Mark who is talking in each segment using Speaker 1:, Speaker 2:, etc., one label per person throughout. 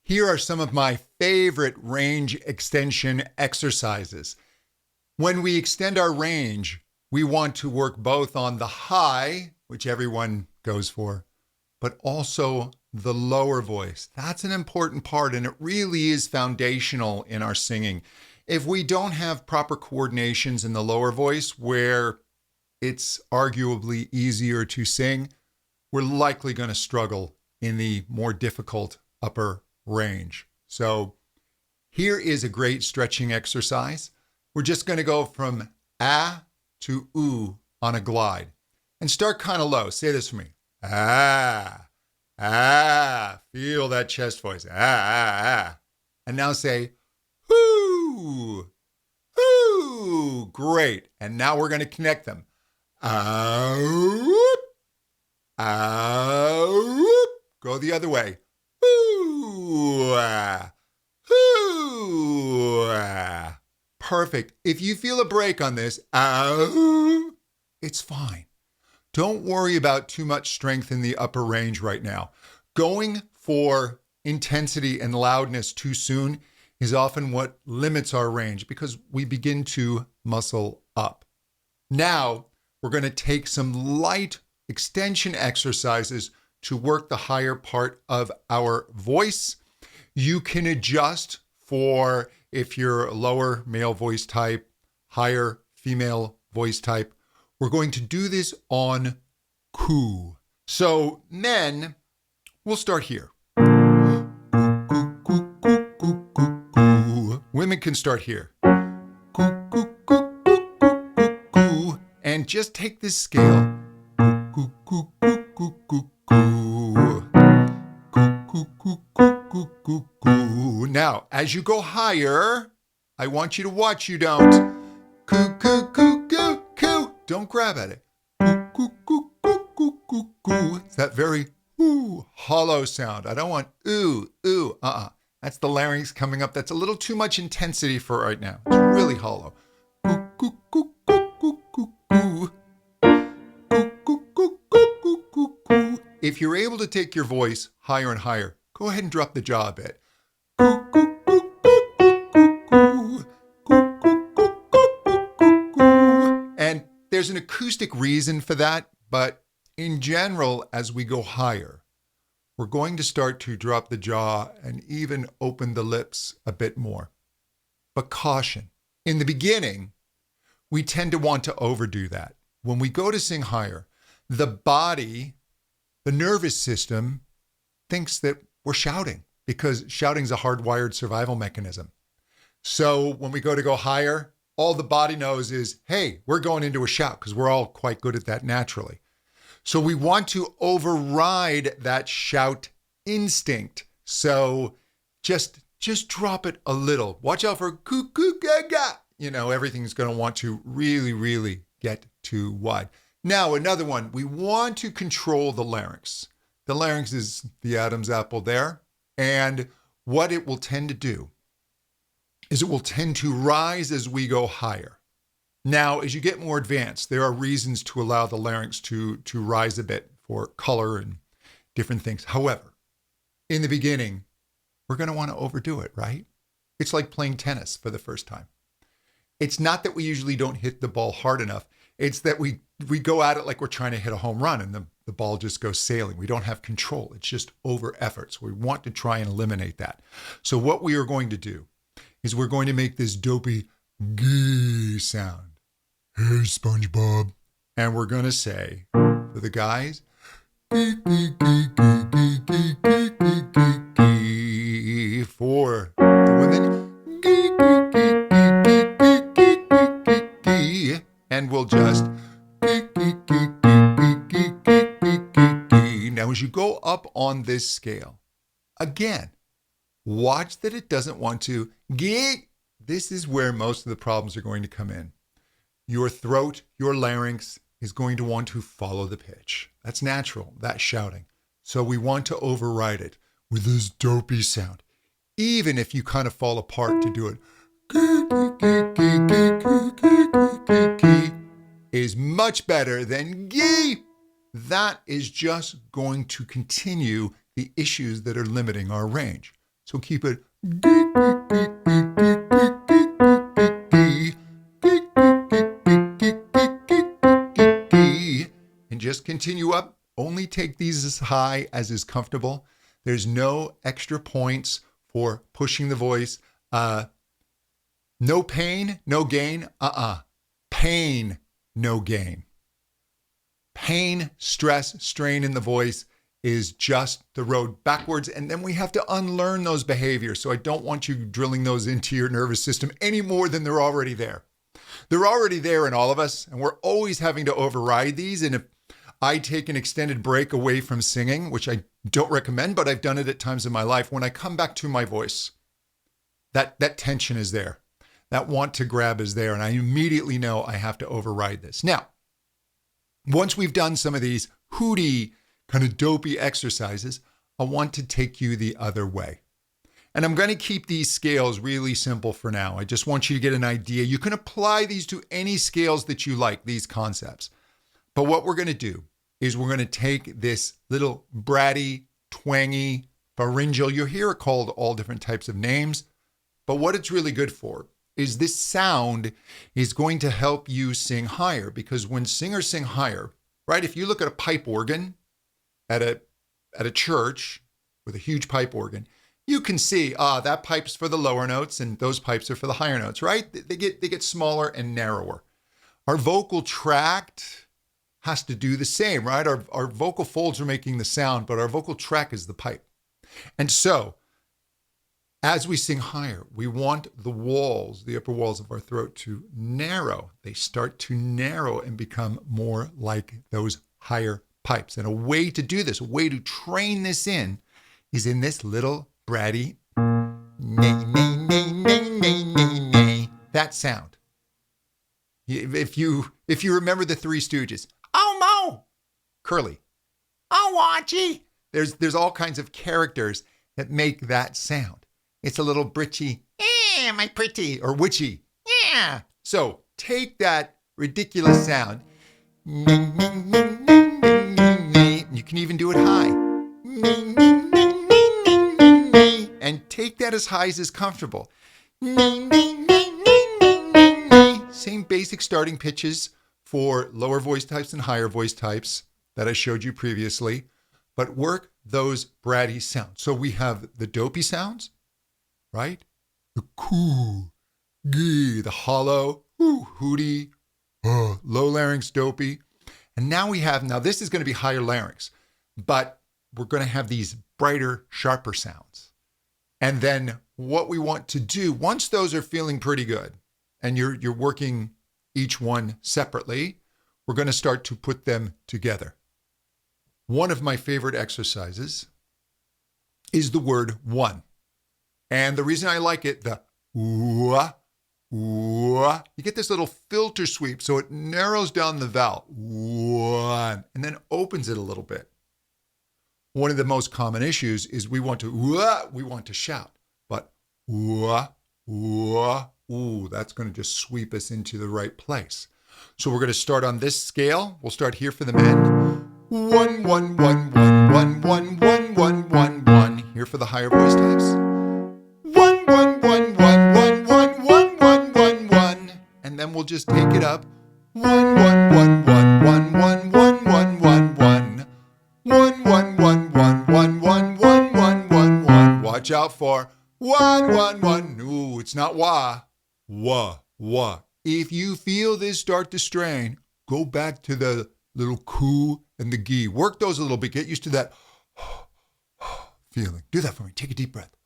Speaker 1: Here are some of my favorite range extension exercises. When we extend our range, we want to work both on the high, which everyone goes for, but also the lower voice. That's an important part, and it really is foundational in our singing. If we don't have proper coordinations in the lower voice, where it's arguably easier to sing, we're likely going to struggle in the more difficult upper range. So here is a great stretching exercise. We're just going to go from ah to ooh on a glide and start kind of low. Say this for me. Ah, ah. Feel that chest voice. Ah, ah, ah. And now say whoo, whoo. Great. And now we're going to connect them. Ah, whoop, ah, whoop. Go the other way. Whoo, ah, whoo, ah. Perfect. If you feel a break on this, it's fine. Don't worry about too much strength in the upper range right now. Going for intensity and loudness too soon is often what limits our range because we begin to muscle up. Now, we're going to take some light extension exercises to work the higher part of our voice. You can adjust for if you're a lower male voice type, higher female voice type. We're going to do this on coo. So men, we'll start here. Coo, coo, coo, coo, coo, coo. Women can start here. Coo, coo, coo, coo, coo, coo, coo. And just take this scale. Coo, coo, coo, coo, coo, coo. Coo, coo, coo, coo, coo, coo, coo. Now, as you go higher, I want you to watch. You don't coo, coo, coo, coo, coo. Don't grab at it. Coo, coo, coo, coo, coo, coo, coo. It's that very ooh, hollow sound. I don't want ooh, ooh, That's the larynx coming up. That's a little too much intensity for right now. It's really hollow. Coo, coo, coo, coo, coo, coo, coo. Coo, coo, coo, coo, coo, coo, coo. If you're able to take your voice higher and higher, go ahead and drop the jaw a bit. Coo, coo, coo, coo, coo, coo, coo. Coo, coo, coo, coo, coo, coo, coo. And there's an acoustic reason for that, but in general, as we go higher, we're going to start to drop the jaw and even open the lips a bit more. But caution, in the beginning, we tend to want to overdo that. When we go to sing higher, the body, the nervous system, thinks that we're shouting because shouting is a hardwired survival mechanism. So when we go higher, all the body knows is, hey, we're going into a shout because we're all quite good at that naturally. So we want to override that shout instinct. So just drop it a little. Watch out for coo coo ga ga. Everything's going to want to really, really get too wide. Now, another one, we want to control the larynx. The larynx is the Adam's apple there. And what it will tend to do is it will tend to rise as we go higher. Now, as you get more advanced, there are reasons to allow the larynx to rise a bit for color and different things. However, in the beginning, we're going to want to overdo it, right? It's like playing tennis for the first time. It's not that we usually don't hit the ball hard enough. It's that we go at it like we're trying to hit a home run and the ball just goes sailing. We don't have control. It's just over effort. So we want to try and eliminate that. So what we are going to do is we're going to make this dopey gee sound. Hey, SpongeBob. And we're going to say, for the guys, gee, gee, gee, gee, gee, gee, gee, gee, gee, gee. For the women, gee, gee, gee, gee, gee, gee, gee, gee, gee. And we'll just gee, gee, gee, gee, gee, gee, gee, gee, gee. Now, as you go up on this scale, again, watch that it doesn't want to gee. This is where most of the problems are going to come in. Your throat, your larynx is going to want to follow the pitch. That's natural, that's shouting. So we want to override it with this dopey sound. Even if you kind of fall apart to do it, is much better than gee. That is just going to continue the issues that are limiting our range. So keep it. And just continue up. Only take these as high as is comfortable. There's no extra points for pushing the voice. No pain, no gain. Pain, no gain. Pain, stress, strain in the voice is just the road backwards. And then we have to unlearn those behaviors. So I don't want you drilling those into your nervous system any more than they're already there. They're already there in all of us, and we're always having to override these. And if I take an extended break away from singing, which I don't recommend, but I've done it at times in my life, when I come back to my voice, that tension is there. That want to grab is there. And I immediately know I have to override this. Now, once we've done some of these hooty, kind of dopey exercises, I want to take you the other way. And I'm going to keep these scales really simple for now. I just want you to get an idea. You can apply these to any scales that you like, these concepts. But what we're going to do is we're going to take this little bratty, twangy, pharyngeal. You'll hear it called all different types of names. But what it's really good for is this sound is going to help you sing higher. Because when singers sing higher, right? If you look at a pipe organ at a church with a huge pipe organ, you can see, that pipe's for the lower notes and those pipes are for the higher notes, right? They get smaller and narrower. Our vocal tract has to do the same, right? Our vocal folds are making the sound, but our vocal tract is the pipe. And so, as we sing higher, we want the walls, the upper walls of our throat to narrow. They start to narrow and become more like those higher pipes. And a way to do this, a way to train this in, is in this little bratty, nay, nay, nay, nay, nay, nay, nay, that sound. If you remember the Three Stooges, oh, Mo, Curly, oh, Archie. There's all kinds of characters that make that sound. It's a little britchy, yeah, my pretty, or witchy, yeah. So take that ridiculous sound, nay, nay, nay, nay, nay, nay, nay. You can even do it high, nay, nay, nay, nay, nay, nay, nay. And take that as high as is comfortable, nay, nay, nay, nay, nay, nay, nay. Same basic starting pitches for lower voice types and higher voice types that I showed you previously, but work those bratty sounds. So we have the dopey sounds, right? The coo, gee, the hollow, hooty, low larynx, dopey. And now this is going to be higher larynx, but we're going to have these brighter, sharper sounds. And then what we want to do, once those are feeling pretty good, and you're working each one separately, we're going to start to put them together. One of my favorite exercises is the word one. And the reason I like it, the ooh, you get this little filter sweep, so it narrows down the vowel, one, and then opens it a little bit. One of the most common issues is we want to shout, but that's going to just sweep us into the right place. So we're going to start on this scale. We'll start here for the men. 1, 1, 1, 1, 1, 1, 1, 1, 1, 1. Here for the higher voice types. 1, 1, 1, 1, 1, 1, 1, 1, 1, 1. And then we'll just take it up. 1, 1, 1, 1, 1, 1, 1, 1, 1, 1. 1, 1, 1, 1, 1, 1, 1, 1, 1, 1. Watch out for 1, 1, 1. Ooh, it's not wah. Wah. If you feel this start to strain, go back to the little coo and the gee. Work those a little bit. Get used to that feeling. Do that for me. Take a deep breath.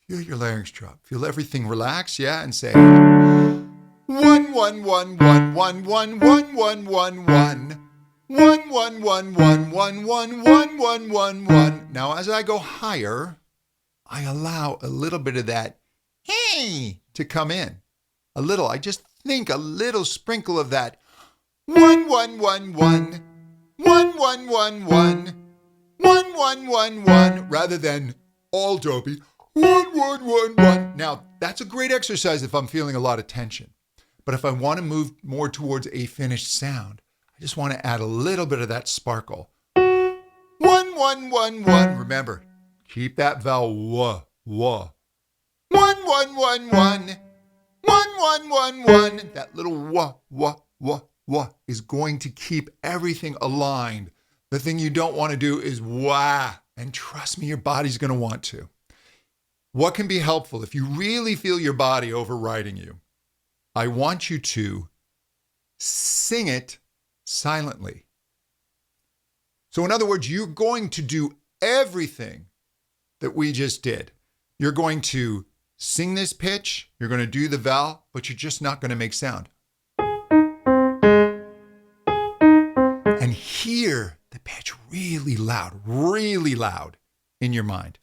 Speaker 1: Feel your larynx drop. Feel everything relax, yeah? And say 1, 1, 1, 1, 1, 1, 1, 1, 1, 1, 1. 1, 1, 1, 1, 1, 1, 1, 1, 1, 1. Now, as I go higher, I allow a little bit of that hey to come in. A little. I just think a little sprinkle of that 1, 1, 1, 1, 1, 1, 1, 1, 1, 1, 1, 1, rather than all dopey 1, 1, 1, 1. Now, that's a great exercise if I'm feeling a lot of tension. But if I want to move more towards a finished sound, I just want to add a little bit of that sparkle. 1, 1, 1, 1. Remember, Keep that vowel, wah, wah. 1, 1, 1, 1. 1, 1, 1, 1. That little wah, wah, wah, wah is going to keep everything aligned. The thing you don't want to do is wah. And trust me, your body's going to want to. What can be helpful if you really feel your body overriding you? I want you to sing it silently. So in other words, you're going to do everything that we just did. You're going to sing this pitch, you're going to do the vowel, but you're just not going to make sound. And hear the pitch really loud in your mind.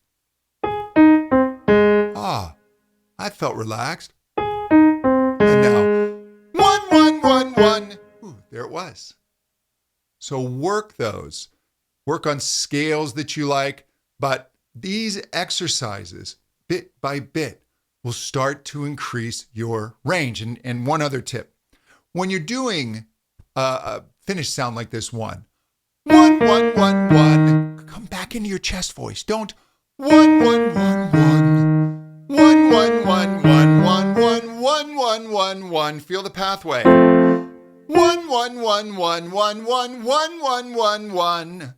Speaker 1: Ah, I felt relaxed. And now, 1, 1, 1, 1. Ooh, there it was. So work those. Work on scales that you like, but these exercises, bit by bit, will start to increase your range. And one other tip. When you're doing a finished sound like this one, 1, 1, 1, 1, come back into your chest voice. Don't 1, 1, 1, 1, 1, 1, 1, 1, 1, 1, 1, 1, 1, 1. Feel the pathway. 1, 1, 1, 1, 1, 1, 1, 1, 1, 1.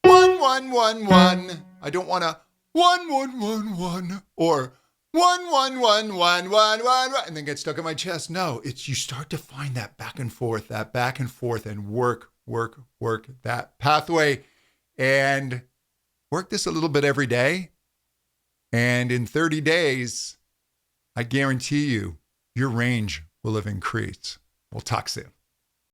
Speaker 1: 1, 1, 1, 1. I don't want to 1, 1, 1, 1 or 1, 1, 1, 1, 1, 1, and then get stuck in my chest. No, it's you start to find that back and forth, and work that pathway and work this a little bit every day. And in 30 days, I guarantee you, your range will have increased. We'll talk soon.